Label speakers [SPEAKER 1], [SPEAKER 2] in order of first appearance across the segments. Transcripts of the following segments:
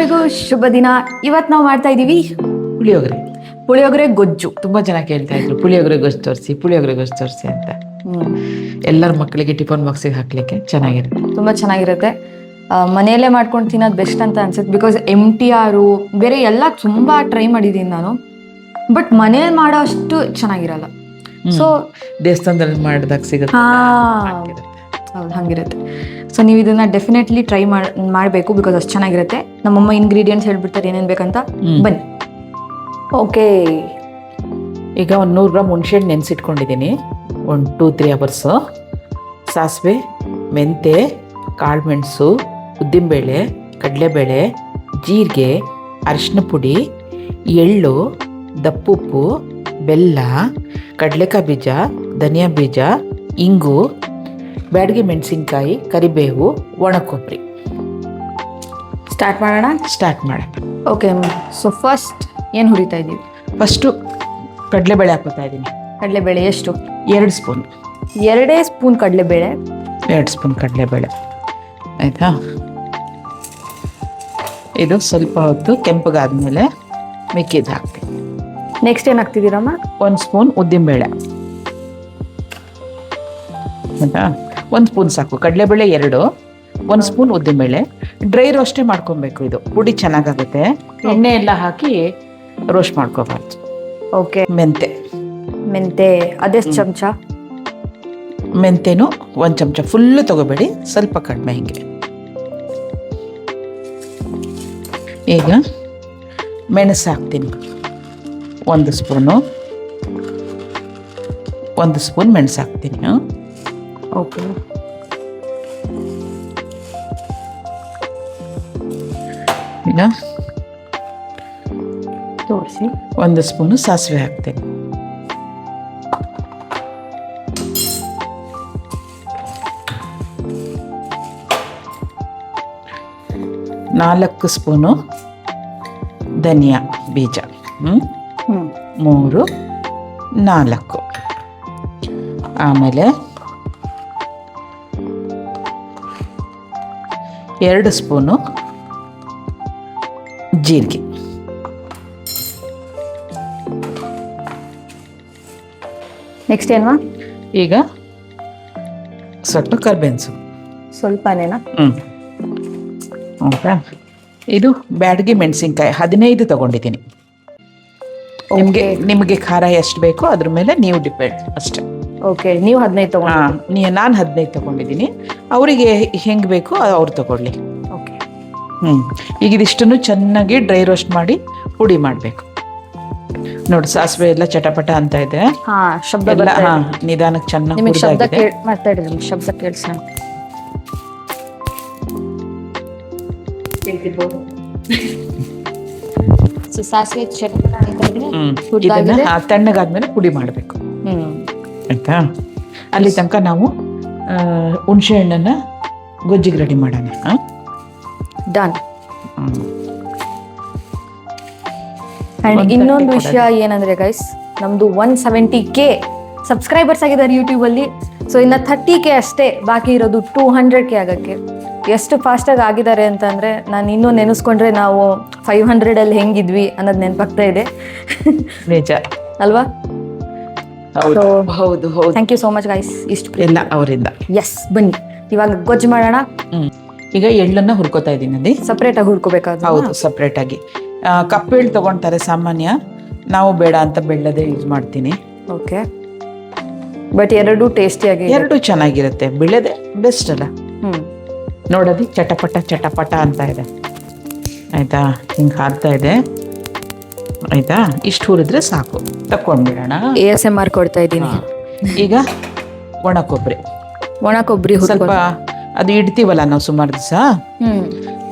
[SPEAKER 1] ಎಲ್ಲರಿಗೂ ಶುಭ ದಿನ. ಇವತ್ತು ನಾವು ಮಾಡ್ತಾ ಇದೀವಿ ಪುಳಿಯೋಗರೆ ಗೊಜ್ಜು.
[SPEAKER 2] ತುಂಬಾ ಜನ ಕೇಳ್ತಾ ಇದ್ರು ಪುಳಿಯೋಗರೆ ಗೊಜ್ಜು ತೋರಿಸಿ ಅಂತ. ಎಲ್ಲರ ಮಕ್ಕಳಿಗೆ ಟಿಫನ್ ಬಾಕ್ಸಿಗೆ ಹಾಕ್ಲಿಕ್ಕೆ ಚೆನ್ನಾಗಿರುತ್ತೆ,
[SPEAKER 1] ತುಂಬಾ ಚೆನ್ನಾಗಿರುತ್ತೆ. ಮನೆಯಲ್ಲೇ ಮಾಡ್ಕೊಂಡು ತಿನ್ನೋದು ಬೆಸ್ಟ್ ಅಂತ ಅನ್ಸುತ್ತೆ. ಬಿಕಾಸ್ MTR ಬೇರೆ ಎಲ್ಲ ತುಂಬಾ ಟ್ರೈ ಮಾಡಿದೀನಿ ನಾನು, ಬಟ್ ಮನೇಲಿ ಮಾಡೋ ಅಷ್ಟು ಚೆನ್ನಾಗಿರಲ್ಲ. ಸೊ
[SPEAKER 2] ದೇವಸ್ಥಾನದಲ್ಲಿ ಮಾಡಿದಾಗ ಸಿಗುತ್ತೆ.
[SPEAKER 1] ಹೌದು, ಹಂಗಿರುತ್ತೆ. ಸೊ ನೀವು ಇದನ್ನ ಡೆಫಿನೆಟ್ಲಿ ಟ್ರೈ ಮಾಡಬೇಕು, ಬಿಕಾಸ್ ಅಷ್ಟು ಚೆನ್ನಾಗಿರುತ್ತೆ. ನಮ್ಮಮ್ಮ ಇಂಗ್ರೀಡಿಯೆಂಟ್ಸ್ ಹೇಳ್ಬಿಡ್ತಾರೆ ಏನೇನು ಬೇಕಂತ. ಬನ್ನಿ. ಓಕೆ,
[SPEAKER 2] ಈಗ 100 ಗ್ರಾಮ್ ಹುಣಸೆಹಣ್ಣು ನೆನೆಸಿಟ್ಕೊಂಡಿದ್ದೀನಿ, 1-2-3 ಅವರ್ಸು. ಸಾಸಿವೆ, ಮೆಂತೆ, ಕಾಳುಮೆಣಸು, ಉದ್ದಿನಬೇಳೆ, ಕಡಲೆಬೇಳೆ, ಜೀರಿಗೆ, ಅರಿಶಿನ ಪುಡಿ, ಎಳ್ಳು, ದಪ್ಪುಪ್ಪು, ಬೆಲ್ಲ, ಕಡಲೆಕಾಯಿ ಬೀಜ, ಧನಿಯಾ ಬೀಜ, ಇಂಗು, ಬ್ಯಾಡಗಿ ಮೆಣಸಿನ್ಕಾಯಿ, ಕರಿಬೇವು, ಒಣ ಕೊಬ್ಬರಿ.
[SPEAKER 1] ಸ್ಟಾರ್ಟ್ ಮಾಡೋಣ.
[SPEAKER 2] ಓಕೆ.
[SPEAKER 1] ಸೊ ಫಸ್ಟ್ ಏನು ಹುರಿತಾ ಇದ್ದೀವಿ?
[SPEAKER 2] ಫಸ್ಟು ಕಡಲೆಬೇಳೆ ಹಾಕೋತಾ ಇದ್ದೀನಿ.
[SPEAKER 1] ಕಡಲೆಬೇಳೆ ಎಷ್ಟು?
[SPEAKER 2] 2 ಸ್ಪೂನ್.
[SPEAKER 1] 2 ಸ್ಪೂನ್ ಕಡಲೆಬೇಳೆ.
[SPEAKER 2] 2 ಸ್ಪೂನ್ ಕಡಲೆಬೇಳೆ, ಆಯಿತಾ? ಇದು ಸ್ವಲ್ಪ ಹೊತ್ತು ಕೆಂಪಗಾದ್ಮೇಲೆ ಮಿಕ್ಕಿದ್ದು ಹಾಕ್ತೀನಿ.
[SPEAKER 1] ನೆಕ್ಸ್ಟ್ ಏನು ಹಾಕ್ತಿದ್ದೀರಮ್ಮ?
[SPEAKER 2] 1 ಸ್ಪೂನ್ ಉದ್ದಿನಬೇಳೆ, ಆಯಿತಾ? 1 ಸ್ಪೂನ್ ಸಾಕು. ಕಡಲೆಬೇಳೆ 2, 1 ಸ್ಪೂನ್ ಉದ್ದಿನಬೇಳೆ. ಡ್ರೈ ರೋಸ್ಟೇ ಮಾಡ್ಕೊಬೇಕು, ಇದು ಪುಡಿ ಚೆನ್ನಾಗಾಗುತ್ತೆ. ಎಣ್ಣೆ ಎಲ್ಲ ಹಾಕಿ ರೋಸ್ಟ್ ಮಾಡ್ಕೋಬಾರ್ದು.
[SPEAKER 1] ಓಕೆ. ಮೆಂತೆ ಅದೆಷ್ಟು ಚಮಚ?
[SPEAKER 2] ಮೆಂತೆನೂ 1 ಚಮಚ, ಫುಲ್ಲು ತಗೋಬೇಡಿ, ಸ್ವಲ್ಪ ಕಡಿಮೆ ಹಿಂಗೆ. ಈಗ ಮೆಣಸು ಹಾಕ್ತೀನಿ, 1 ಸ್ಪೂನು. 1 ಸ್ಪೂನ್ ಮೆಣಸು ಹಾಕ್ತೀನಿ.
[SPEAKER 1] ಓಕೆ.
[SPEAKER 2] ಈಗ
[SPEAKER 1] ತೋರಿಸಿ.
[SPEAKER 2] 1 ಸ್ಪೂನು ಸಾಸಿವೆ ಹಾಕ್ತೀನಿ. 4 ಸ್ಪೂನು ಧನಿಯಾ ಬೀಜ. 3, 4. ಆಮೇಲೆ 2 ಸ್ಪೂನು ಜೀರಿಗೆ.
[SPEAKER 1] ನೆಕ್ಸ್ಟ್ ಏನ್ವಾ?
[SPEAKER 2] ಈಗ ಸ್ವಲ್ಪ ಕರ್ಬೇವಿನ ಸೊಪ್ಪು,
[SPEAKER 1] ಸ್ವಲ್ಪನೇನಾ?
[SPEAKER 2] ಹೌದಾ? ಇದು ಬ್ಯಾಡಗಿ ಮೆಣಸಿನ್ಕಾಯಿ 15 ತಗೊಂಡಿದ್ದೀನಿ. ನಿಮಗೆ ಖಾರ ಎಷ್ಟು ಬೇಕೋ ಅದ್ರ ಮೇಲೆ ನೀವು ಡಿಪೆಂಡ್ ಅಷ್ಟೇ.
[SPEAKER 1] ಓಕೆ, ನೀವು 15 ತಗೊಂಡು?
[SPEAKER 2] ನಾನು 15 ತಗೊಂಡಿದ್ದೀನಿ. ಅವರಿಗೆ ಹೆಂಗೆ ಬೇಕೋ ಅವ್ರು ತಗೊಳ್ಳಿ.
[SPEAKER 1] ಓಕೆ.
[SPEAKER 2] ಈಗ ಇದಿಷ್ಟನ್ನು ಚೆನ್ನಾಗಿ ಡ್ರೈ ರೋಸ್ಟ್ ಮಾಡಿ ಪುಡಿ ಮಾಡಬೇಕು. ನೋಡಿ, ಸಾಸಿವೆ ಎಲ್ಲ ಚಟಪಟ ಅಂತ ಇದೆ.
[SPEAKER 1] ಶಬ್ದ
[SPEAKER 2] ಎಲ್ಲ ನಿಧಾನಕ್ಕೆ ಚೆನ್ನಾಗಿ
[SPEAKER 1] ಶಬ್ದ ಕೇಳಿಸ. ಸಾಸಿವೆ
[SPEAKER 2] ತಣ್ಣಗಾದ್ಮೇಲೆ ಪುಡಿ ಮಾಡಬೇಕು, ಆಯ್ತಾ? ಅಲ್ಲಿ ತನಕ ನಾವು ಹುಣಸೆ ಹಣ್ಣನ್ನ ಗೊಜ್ಜಿಗೆ ರೆಡಿ ಮಾಡೋಣ.
[SPEAKER 1] ಡನ್. ಇನ್ನೊಂದು ವಿಷಯ ಏನಂದ್ರೆ ಗೈಸ್, ನಮ್ದು 170K ಸಬ್ಸ್ಕ್ರೈಬರ್ಸ್ ಆಗಿದ್ದಾರೆ ಯೂಟ್ಯೂಬಲ್ಲಿ. ಸೊ ಇನ್ನು 30K ಅಷ್ಟೇ ಬಾಕಿ ಇರೋದು 200K ಆಗಕ್ಕೆ. ಎಷ್ಟು ಫಾಸ್ಟಾಗಿ ಆಗಿದ್ದಾರೆ ಅಂತಂದರೆ ನಾನು ಇನ್ನೂ ನೆನೆಸ್ಕೊಂಡ್ರೆ ನಾವು 500ಅಲ್ಲಿ ಹೆಂಗಿದ್ವಿ ಅನ್ನೋದು ನೆನಪಾಗ್ತಾ ಇದೆ.
[SPEAKER 2] ನಿಜ
[SPEAKER 1] ಅಲ್ವಾ?
[SPEAKER 2] ಹೌದು.
[SPEAKER 1] Thank you so much guys. ಇಷ್ಟು
[SPEAKER 2] ಎಲ್ಲ ಅವರಿಂದ.
[SPEAKER 1] ಎಸ್, ಬನ್ನಿ ಇವಾಗ ಗೊಜ್ಜು ಮಾಡೋಣ.
[SPEAKER 2] ಈಗ ಎಳ್ಳನ್ನ ಹುರ್ಕೋತಾ ಇದ್ದೀನಿ. ಅಲ್ಲಿ
[SPEAKER 1] ಸಪ್ರೇಟಾಗಿ ಹುರ್ಕೋಬೇಕಾದ್ರೆ?
[SPEAKER 2] ಹೌದು, ಸಪ್ರೇಟಾಗಿ. ಕಪ್ಪು ಎಳ್ಳು ತಗೊಳ್ತಾರೆ ಸಾಮಾನ್ಯ, ನಾವು ಬೇಡ ಅಂತ ಬೆಳ್ಳದೇ ಯೂಸ್ ಮಾಡ್ತೀನಿ.
[SPEAKER 1] ಓಕೆ. ಬಟ್ ಎರಡೂ ಟೇಸ್ಟಿಯಾಗಿ,
[SPEAKER 2] ಎರಡೂ ಚೆನ್ನಾಗಿರುತ್ತೆ. ಬೆಳೆದೇ ಬೆಸ್ಟ್ ಅಲ್ಲ? ನೋಡೋದು ಚಟಪಟ ಅಂತ ಇದೆ, ಆಯ್ತಾ? ಹಿಂಗೆ ಹಾರ್ತಾ ಇದೆ, ಆಯ್ತಾ? ಇಷ್ಟು ಹುರಿದ್ರೆ ಸಾಕು, ತಕೊಂಡ್ಬಿಡೋಣ.
[SPEAKER 1] ASMR ಕೊಡ್ತಾ ಇದ್ದೀನಿ.
[SPEAKER 2] ಈಗ ಒಣ ಕೊಬ್ಬರಿ
[SPEAKER 1] ಸ್ವಲ್ಪ
[SPEAKER 2] ಅದು ಇಡ್ತೀವಲ್ಲ ನಾವು ಸುಮಾರು ದಿವಸ,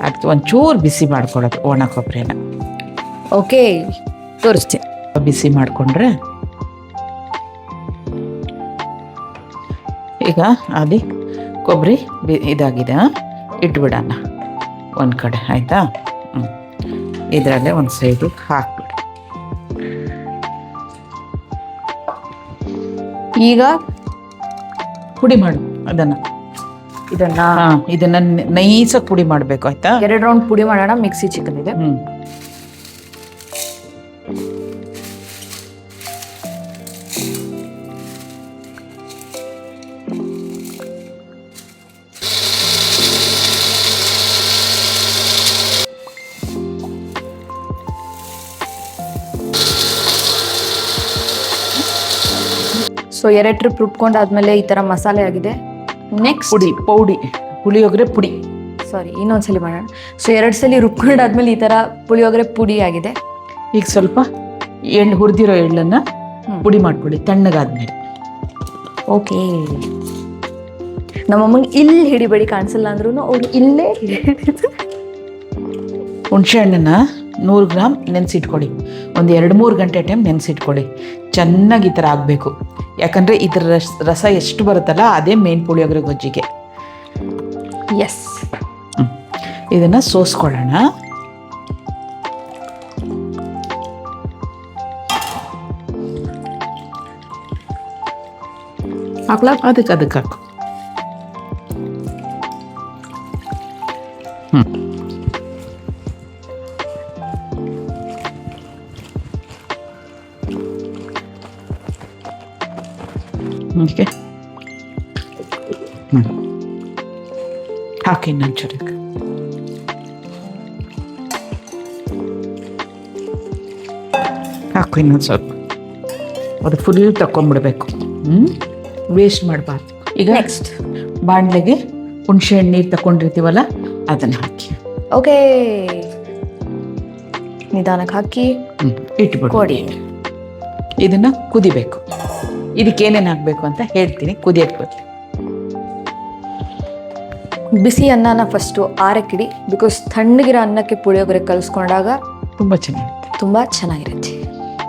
[SPEAKER 2] ಅದಕ್ಕೆ ಒಂಚೂರು ಬಿಸಿ ಮಾಡ್ಕೊಳ್ಳೋದು ಒಣ ಕೊಬ್ಬರಿನ.
[SPEAKER 1] ಓಕೆ, ತೋರಿಸ್ತೀನಿ.
[SPEAKER 2] ಬಿಸಿ ಮಾಡಿಕೊಂಡ್ರೆ ಈಗ ಅದು ಕೊಬ್ಬರಿ ಇದಾಗಿದೆ, ಇಟ್ಬಿಡೋಣ ಒಂದು ಕಡೆ, ಆಯಿತಾ? ಇದರಲ್ಲೇ ಒಂದು ಸೈಡು ಹಾಕ್ಬಿಡಿ.
[SPEAKER 1] ಈಗ
[SPEAKER 2] ಪುಡಿ ಮಾಡು ಅದನ್ನು. ಇದನ್ನ ನೈಸಾಗಿ ಪುಡಿ ಮಾಡಬೇಕು ಆಯ್ತಾ.
[SPEAKER 1] 2 ರೌಂಡ್ ಪುಡಿ ಮಾಡೋಣ. ಮಿಕ್ಸಿ ಚಿಕ್ಕದಿದೆ. ಸೊ 2 ಟ್ರಿಪ್ ರುಬ್ಕೊಂಡಾದ್ಮೇಲೆ ಈ ತರ ಮಸಾಲೆ ಆಗಿದೆ. ನೆಕ್ಸ್ಟ್
[SPEAKER 2] ಪುಳಿಯೋಗರೆ ಪುಡಿ.
[SPEAKER 1] ಸಾರಿ, ಇನ್ನೊಂದ್ಸಲಿ ಮಾಡೋಣ. ಸೊ 2 ಸಲ ರುಬ್ಕೊಂಡಾದ್ಮೇಲೆ ಈ ತರ ಪುಳಿಯೋಗರೆ ಪುಡಿ ಆಗಿದೆ.
[SPEAKER 2] ಈಗ ಸ್ವಲ್ಪ ಹುರಿದಿರೋ ಎಳ್ಳನ್ನ ಪುಡಿ ಮಾಡ್ಕೊಳ್ಳಿ ತಣ್ಣಗಾದ್ಮೇಲೆ.
[SPEAKER 1] ಓಕೆ, ನಮ್ಮಮ್ಮಂಗೆ ಇಲ್ಲಿ ಹಿಡಿಬೇಡಿ, ಕಾಣಿಸಲ್ಲ ಅಂದ್ರೂ ಅವ್ರು ಇಲ್ಲೇ
[SPEAKER 2] ಹುಣಸೆ ಹಣ್ಣನ್ನ 100 ಗ್ರಾಮ್ ನೆನೆಸಿಟ್ಕೊಳ್ಳಿ. ಒಂದು 2-3 ಗಂಟೆ ಟೈಮ್ ನೆನೆಸಿಟ್ಕೊಳ್ಳಿ. ಚೆನ್ನಾಗಿ ಈ ಥರ ಆಗಬೇಕು. ಯಾಕಂದರೆ ಇದರ ರಸ ಎಷ್ಟು ಬರುತ್ತಲ್ಲ ಅದೇ ಮೇನ್ ಪುಳಿಯೋಗರೆ ಗೊಜ್ಜಿಗೆ.
[SPEAKER 1] ಎಸ್,
[SPEAKER 2] ಇದನ್ನು ಸೋಸ್ಕೊಳ್ಳೋಣ. ಹಾಕ್ಲಾ? ಅದಕ್ಕೆ ಹಾಕು. ಓಕೆ, ಹಾಕಿ ಇನ್ನೊಂಚೂರು. ಹಾಕು ಇನ್ನೊಂದು ಸ್ವಲ್ಪ. ಅದು ಫುಲ್ ತಕೊಂಡ್ಬಿಡ್ಬೇಕು. ವೇಸ್ಟ್ ಮಾಡಬಾರ್ದು. ಈಗ
[SPEAKER 1] ನೆಕ್ಸ್ಟ್
[SPEAKER 2] ಬಾಣಲೆಗೆ ಹುಣಸೆ ಹಣ್ಣು ನೀರು ತಗೊಂಡಿರ್ತೀವಲ್ಲ ಅದನ್ನು ಹಾಕಿ.
[SPEAKER 1] ಓಕೆ, ನಿಧಾನಕ್ಕೆ ಹಾಕಿ
[SPEAKER 2] ಇಟ್ಬಿಡು.
[SPEAKER 1] ಕೊಡಿ.
[SPEAKER 2] ಇದನ್ನ ಕುದಿಬೇಕು. ಇದಕ್ಕೆ ಏನೇನು ಹಾಕಬೇಕು ಅಂತ ಹೇಳ್ತೀನಿ, ಕುದಿಯಕ್ಕೆ ಬರಲಿ.
[SPEAKER 1] ಬಿಸಿ ಅನ್ನನ ಫಸ್ಟು ಆರಕ್ಕಿಡಿ. ಬಿಕಾಸ್ ತಣ್ಣಗಿರೋ ಅನ್ನಕ್ಕೆ ಪುಳಿಯೋಗರೆ ಕಲಿಸ್ಕೊಂಡಾಗ
[SPEAKER 2] ತುಂಬ ಚೆನ್ನಾಗಿರುತ್ತೆ.
[SPEAKER 1] ತುಂಬ ಚೆನ್ನಾಗಿರುತ್ತೆ.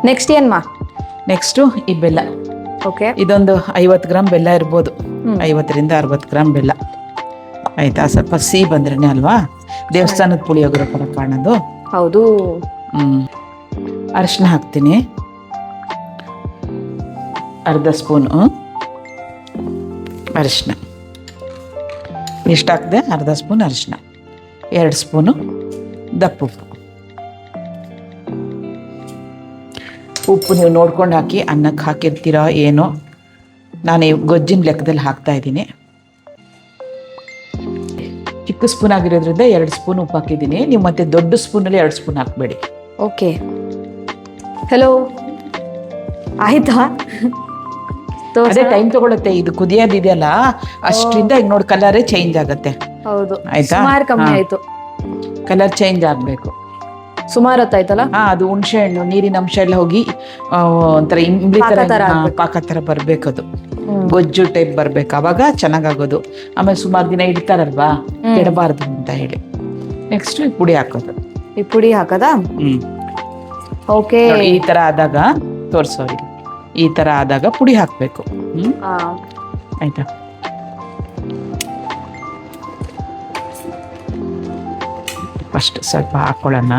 [SPEAKER 1] ನೆಕ್ಸ್ಟ್ ಏನ್ಮಾ?
[SPEAKER 2] ನೆಕ್ಸ್ಟು ಈ ಬೆಲ್ಲ.
[SPEAKER 1] ಓಕೆ,
[SPEAKER 2] ಇದೊಂದು 50 ಗ್ರಾಮ್ ಬೆಲ್ಲ ಇರ್ಬೋದು. 50ರಿಂದ 60 ಗ್ರಾಮ್ ಬೆಲ್ಲ. ಆಯ್ತಾ? ಸ್ವಲ್ಪ ಸಿಹಿ ಬಂದ್ರೇ ಅಲ್ವಾ ದೇವಸ್ಥಾನದ ಪುಳಿಯೋಗರೆ ಥರ ಕಾಣೋದು.
[SPEAKER 1] ಹೌದು.
[SPEAKER 2] ಅರಿಶಿನ ಹಾಕ್ತೀನಿ, ಅರ್ಧ ಸ್ಪೂನು ಅರಿಶಿನ. ಇಷ್ಟು ಹಾಕಿದೆ, ಅರ್ಧ ಸ್ಪೂನ್ ಅರಿಶಿನ, 2 ಸ್ಪೂನು ದಪ್ಪ ಉಪ್ಪು. ಉಪ್ಪು ನೀವು ನೋಡ್ಕೊಂಡು ಹಾಕಿ. ಅನ್ನಕ್ಕೆ ಹಾಕಿರ್ತೀರಾ ಏನೋ, ನಾನು ಈ ಗೊಜ್ಜಿನ ಲೆಕ್ಕದಲ್ಲಿ ಹಾಕ್ತಾ ಇದ್ದೀನಿ. ಚಿಕ್ಕ ಸ್ಪೂನ್ ಆಗಿರೋದ್ರಿಂದ 2 ಸ್ಪೂನ್ ಉಪ್ಪು ಹಾಕಿದ್ದೀನಿ. ನೀವು ಮತ್ತೆ ದೊಡ್ಡ ಸ್ಪೂನಲ್ಲಿ 2 ಸ್ಪೂನ್ ಹಾಕಬೇಡಿ.
[SPEAKER 1] ಓಕೆ, ಹಲೋ, ಆಯ್ತಾ?
[SPEAKER 2] ಅದೇ ಟೈಮ್ ತಗೊಳುತ್ತೆ. ಇದು ಕುದಿಯೋದಿದೆಯಲ್ಲ ಅಷ್ಟರಿಂದ ಈಗ ನೋಡಿ ಕಲರೇ ಚೇಂಜ್ ಆಗುತ್ತೆ.
[SPEAKER 1] ಹೌದು,
[SPEAKER 2] ಆಯ್ತಾ?
[SPEAKER 1] ಸುಮಾರು ಕಮ್ಮಿ ಆಯ್ತು.
[SPEAKER 2] ಕಲರ್ ಚೇಂಜ್ ಆಗಬೇಕು.
[SPEAKER 1] ಸುಮಾರು ಹೊತ್ತಾಯ್ತಲ್ಲ?
[SPEAKER 2] ಅದು ಹುಣಸೆ ಹಣ್ಣು ನೀರಿನ ಅಂಶ ಎಲ್ಲ ಹೋಗಿ ಒಂಥರ ಇಂಬ್ಲಿ ತರ ಪಾಕ ತರ ಬರ್ಬೇಕು. ಅದು ಗೊಜ್ಜು ಟೈಪ್ ಬರ್ಬೇಕು, ಅವಾಗ ಚೆನ್ನಾಗಾಗೋದು. ಆಮೇಲೆ ಸುಮಾರು ದಿನ ಇಡ್ತಾರಲ್ವಾ, ಕೆಡಬಾರ್ದು ಅಂತ ಹೇಳಿ. ನೆಕ್ಸ್ಟ್ ಈ ಪುಡಿ ಹಾಕೋದು.
[SPEAKER 1] ಈ ಪುಡಿ ಹಾಕದಾ? ಓಕೆ,
[SPEAKER 2] ಈ ತರ ಆದಾಗ ತೋರ್ಸೋರಿ. ಈ ತರ ಆದಾಗ ಪುಡಿ ಹಾಕ್ಬೇಕು. ಆಯ್ತಾ? ಫಸ್ಟ್ ಸ್ವಲ್ಪ ಹಾಕೊಳ್ಳೋಣ.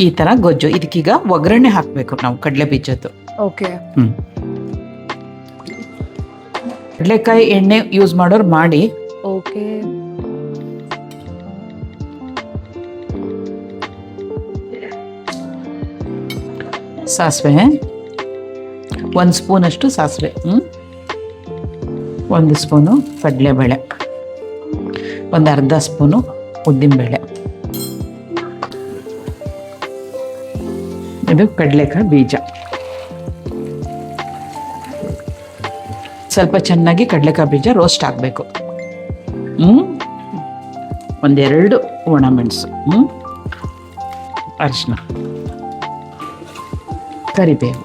[SPEAKER 2] ಈ ತರ ಗೊಜ್ಜು. ಇದಕ್ಕೀಗ ಒಗ್ಗರಣೆ ಹಾಕ್ಬೇಕು ನಾವು, ಕಡಲೆ ಬೀಜದ್ದು.
[SPEAKER 1] ಓಕೆ,
[SPEAKER 2] ಕಡಲೆಕಾಯಿ ಎಣ್ಣೆ ಯೂಸ್ ಮಾಡೋರು ಮಾಡಿ.
[SPEAKER 1] ಓಕೆ,
[SPEAKER 2] ಸಾಸಿವೆ 1 ಸ್ಪೂನ್ ಅಷ್ಟು ಸಾಸಿವೆ, 1 ಸ್ಪೂನು ಕಡಲೆಬೇಳೆ, ಒಂದು ಅರ್ಧ ಸ್ಪೂನು ಉದ್ದಿನಬೇಳೆ, ಇದು ಕಡಲೆಕಾಯಿ ಬೀಜ. ಸ್ವಲ್ಪ ಚೆನ್ನಾಗಿ ಕಡಲೆಕಾಯಿ ಬೀಜ ರೋಸ್ಟ್ ಆಗಬೇಕು. 1-2 ಒಣಮೆಣಸು, ಅರಿಶಿನ, ಕರಿಬೇವು,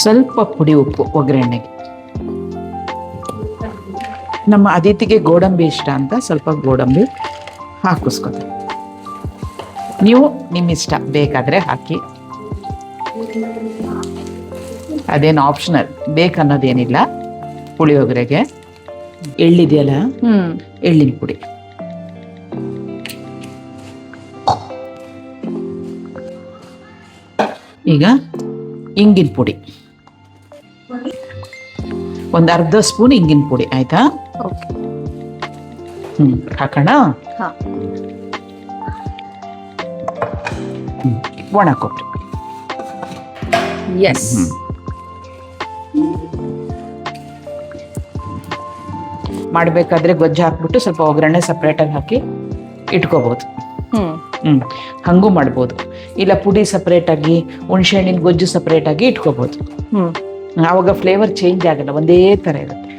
[SPEAKER 2] ಸ್ವಲ್ಪ ಪುಡಿ ಉಪ್ಪು ಒಗ್ಗರಣೆಗೆ. ನಮ್ಮ ಅದಿತಿಗೆ ಗೋಡಂಬಿ ಇಷ್ಟ ಅಂತ ಸ್ವಲ್ಪ ಗೋಡಂಬಿ ಹಾಕಿಸ್ಕೊತೀವಿ. ನೀವು ನಿಮ್ಮ ಇಷ್ಟ, ಬೇಕಾದರೆ ಹಾಕಿ. ಅದೇನು ಆಪ್ಷನಲ್, ಬೇಕನ್ನೋದೇನಿಲ್ಲ ಪುಳಿಯೋಗರೆಗೆ. ಎಳ್ಳಿದೆಯಲ್ಲ, ಎಳ್ಳಿನ ಪುಡಿ. ಈಗ ಇಂಗಿನ ಪುಡಿ, ಒಂದು ಅರ್ಧ ಸ್ಪೂನ್ ಇಂಗಿನ ಪುಡಿ. ಆಯ್ತಾ?
[SPEAKER 1] ಓಕೆ.
[SPEAKER 2] ಹಾಕೋಣ.
[SPEAKER 1] ಹಾಂ.
[SPEAKER 2] ಒಣ ಕೊಬ್ಬರಿ.
[SPEAKER 1] ಎಸ್.
[SPEAKER 2] ಮಾಡಬೇಕಾದ್ರೆ ಗೊಜ್ಜು ಹಾಕ್ಬಿಟ್ಟು ಸ್ವಲ್ಪ ಒಗ್ಗರಣೆ ಸಪ್ರೇಟಾಗಿ ಹಾಕಿ ಇಟ್ಕೋಬಹುದು. ಹಂಗೂ ಮಾಡ್ಬೋದು. ಇಲ್ಲ ಪುಡಿ ಸಪ್ರೇಟಾಗಿ, ಹುಣಸೆಹಣ್ಣಿನ ಗೊಜ್ಜು ಸಪ್ರೇಟಾಗಿ ಇಟ್ಕೋಬಹುದು. ಆವಾಗ ಫ್ಲೇವರ್ ಚೇಂಜ್ ಆಗಲ್ಲ, ಒಂದೇ ಥರ ಇರುತ್ತೆ.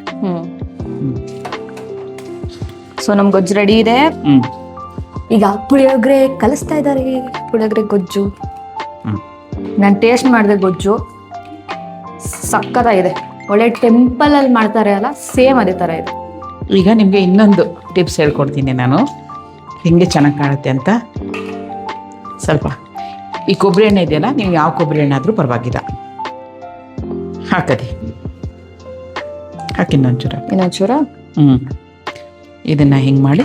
[SPEAKER 1] ಸೊ ನಮ್ ಗೊಜ್ಜು ರೆಡಿ ಇದೆ. ಈಗ ಪುಳಿಯೋಗರೆ ಕಲಿಸ್ತಾ ಇದ್ದಾರೆ. ಪುಳಿಯೋಗರೆ ಗೊಜ್ಜು ನಾನು ಟೇಸ್ಟ್ ಮಾಡಿದೆ. ಗೊಜ್ಜು ಸಕ್ಕತ್ತಾಗಿದೆ. ಒಳ್ಳೆ ಟೆಂಪಲ್ ಅಲ್ಲಿ ಮಾಡ್ತಾರೆ ಅಲ್ಲ, ಸೇಮ್ ಅದೇ ತರ ಇದೆ.
[SPEAKER 2] ಈಗ ನಿಮಗೆ ಇನ್ನೊಂದು ಟಿಪ್ಸ್ ಹೇಳ್ಕೊಡ್ತೀನಿ ನಾನು, ಹೆಂಗೆ ಚೆನ್ನಾಗಿ ಕಾಣುತ್ತೆ ಅಂತ. ಸ್ವಲ್ಪ ಈ ಕೊಬ್ಬರಿ ಎಣ್ಣೆ ಇದೆಯಲ್ಲ, ನೀವು ಯಾವ ಕೊಬ್ಬರಿ ಎಣ್ಣೆ ಆದರೂ ಪರವಾಗಿಲ್ಲ ಹಾಕದಿ. ಹಾಕಿ ಇನ್ನೊಂಚೂರ. ಇದನ್ನ ಹಿಂಗೆ ಮಾಡಿ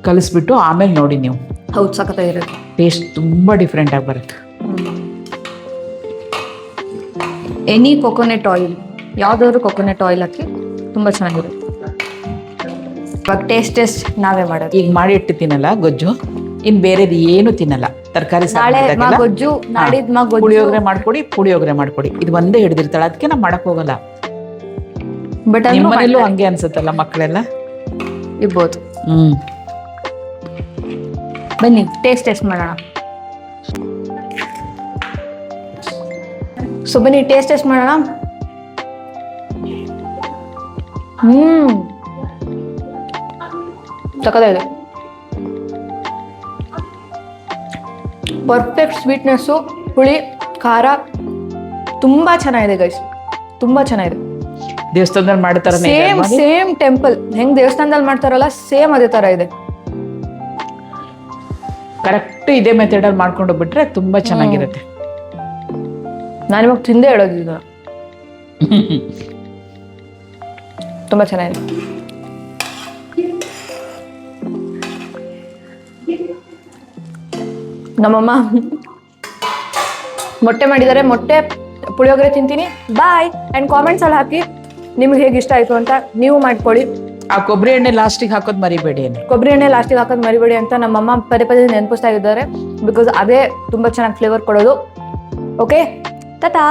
[SPEAKER 2] ಕಲಿಸ್ಬಿಟ್ಟು ಆಮೇಲೆ ನೋಡಿ ನೀವು.
[SPEAKER 1] ಹೌದು, ಸಕ್ಕತ್ತಾಗಿರುತ್ತೆ.
[SPEAKER 2] ಟೇಸ್ಟ್ ತುಂಬ ಡಿಫ್ರೆಂಟ್ ಆಗಿ ಬರುತ್ತೆ.
[SPEAKER 1] ಎನಿ ಕೊಕೊನೆಟ್ ಆಯಿಲ್, ಯಾವುದಾದ್ರು ಕೊಕೊನೆಟ್ ಆಯಿಲ್ ಹಾಕಿ ತುಂಬ ಚೆನ್ನಾಗಿರುತ್ತೆ. ಇವಾಗ ಟೇಸ್ಟ್ ನಾವೇ ಮಾಡೋದು.
[SPEAKER 2] ಈಗ ಮಾಡಿ ಇಟ್ಟಿದ್ದೀನಲ್ಲ ಗೊಜ್ಜು, ಇನ್ನು ಬೇರೆದು ಏನು ತಿನ್ನಲ್ಲ. ತರಕಾರಿ
[SPEAKER 1] ಗೊಜ್ಜು, ನಾಡಿದ್ದು
[SPEAKER 2] ಪುಳಿಯೋಗರೆ ಮಾಡ್ಕೊಡಿ. ಇದು ಒಂದೇ ಹಿಡಿದಿರ್ತಾಳೆ, ಅದಕ್ಕೆ ನಾವು ಮಾಡಕ್ ಹೋಗಲ್ಲ.
[SPEAKER 1] ಬಟ್
[SPEAKER 2] ನಿಮ್ಮನೆಲ್ಲೂ ಹಂಗೆ ಅನ್ಸುತ್ತಲ್ಲ ಮಕ್ಕಳೆಲ್ಲ?
[SPEAKER 1] ಇರ್ಬೋದು. ಬನ್ನಿ ಟೇಸ್ಟ್ ಮಾಡೋಣ. ಸೊ ಬನ್ನಿ ಟೇಸ್ಟ್ ಮಾಡೋಣ. ಸಕ್ಕತ್ತಾಗಿದೆ. ಪರ್ಫೆಕ್ಟ್ ಸ್ವೀಟ್ನೆಸ್ಸು, ಹುಳಿ, ಖಾರ ತುಂಬ ಚೆನ್ನಾಗಿದೆ ಗೈಸ್, ತುಂಬ ಚೆನ್ನಾಗಿದೆ.
[SPEAKER 2] ದೇವಸ್ಥಾನದಲ್ಲಿ ಮಾಡ್ತಾರ
[SPEAKER 1] ಸೇಮ್ ಟೆಂಪಲ್ ಹೆಂಗ್ ದೇವಸ್ಥಾನದಲ್ಲಿ ಮಾಡ್ತಾರಲ್ಲ, ಸೇಮ್ ಅದೇ ತರ ಇದೆ.
[SPEAKER 2] ಕರೆಕ್ಟ್ ಇದೇ ಮೆಥಡ್ ಅಲ್ಲಿ ಮಾಡ್ಕೊಂಡು ಬಿಟ್ರೆ ತುಂಬಾ ಚೆನ್ನಾಗಿರುತ್ತೆ.
[SPEAKER 1] ನಾನಿವಾಗ ತಿಂದೇ ಹೇಳೋದಿಲ್ಲ, ತುಂಬಾ ಚೆನ್ನಾಗಿದೆ. ನಮ್ಮಮ್ಮ ಮೊಟ್ಟೆ ಮಾಡಿದ್ದಾರೆ. ಮೊಟ್ಟೆ ಪುಳಿಯೋಗರೆ ತಿಂತೀನಿ. ಬಾಯ್. ಆ್ಯಂಡ್ ಕಾಮೆಂಟ್ಸ್ ಅಲ್ಲಿ ಹಾಕಿ ನಿಮ್ಗೆ ಹೇಗೆ ಇಷ್ಟ ಆಯಿತು ಅಂತ. ನೀವು ಮಾಡ್ಕೊಳ್ಳಿ.
[SPEAKER 2] ಆ ಕೊಬ್ಬರಿ ಎಣ್ಣೆ ಲಾಸ್ಟಿಗೆ ಹಾಕೋದು ಮರಿಬೇಡಿ.
[SPEAKER 1] ಕೊಬ್ಬರಿ ಎಣ್ಣೆ ಲಾಸ್ಟಿಗೆ ಹಾಕೋದು ಮರಿಬೇಡಿ ಅಂತ ನಮ್ಮಮ್ಮ ಪದೇ ಪದೇ ನೆನಪಿಸ್ತಾ ಇದ್ದಾರೆ. ಬಿಕಾಸ್ ಅದೇ ತುಂಬ ಚೆನ್ನಾಗಿ ಫ್ಲೇವರ್ ಕೊಡೋದು. ಓಕೆ, ಟಾಟಾ.